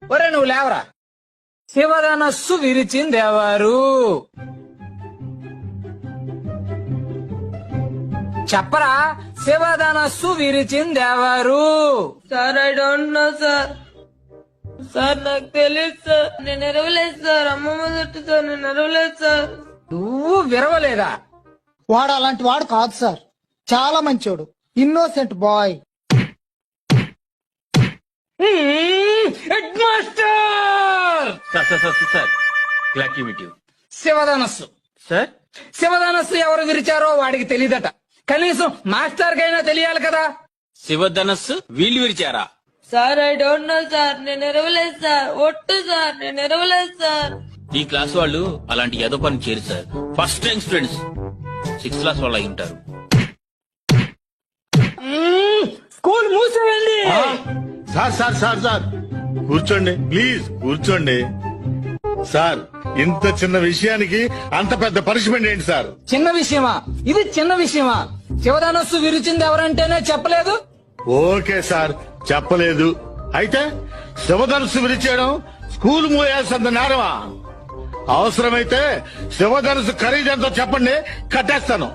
ఒరే నువ్వు లేవరా. శివధనస్సు విరిచిందెవరు? చెప్పరా, శివధనస్సు విరిచిందెవరు? Sir I don't know sir. Sir నాకు తెలియదు సార్. నేను ఎరవలేదు సార్. అమ్మమ్మ చుట్టూ సార్. నేను ఎరవలేదు సార్. నువ్వు విరవలేదా? వాడు అలాంటి వాడు కాదు సార్, చాలా మంచోడు, innocent boy. Head master. Sir glad to meet you. శివధనస్సు సార్ శివధనస్సు ఎవరు విరిచారో వాడికి తెలియదట. కనీసం మాస్టర్ కైనా తెలియాలి కదా. శివధనస్సు వీళ్ళు విరిచారా? Sir I don't know sir. నేను ఎరవలేదు సార్. ఒట్టు సార్. నేను ఎరవలేదు సార్. ఈ క్లాస్ వాళ్ళు అలాంటి ఏదో పని చేయరు sir. First time students 6th class వాళ్ళు అయి ఉంటారు. స్కూల్ మూసేయండి. సార్ సార్ సార్ సార్ కూర్చోండి ప్లీజ్, కూర్చోండి. సార్ ఇంత చిన్న విషయానికి అంత పెద్ద పనిష్మెంట్ ఏంటి సార్? చిన్న విషయమా ఇది? చిన్న విషయమా? శివధనస్సు విరిచింది ఎవరంటేనే చెప్పలేదు. ఓకే సార్, చెప్పలేదు. అయితే శివధనుసు విరిచేయడం స్కూల్ మూయాల్సినంత నేరమా? అవసరమైతే శివధనుసు ఖరీదెంతో చెప్పండి, కట్టేస్తాను.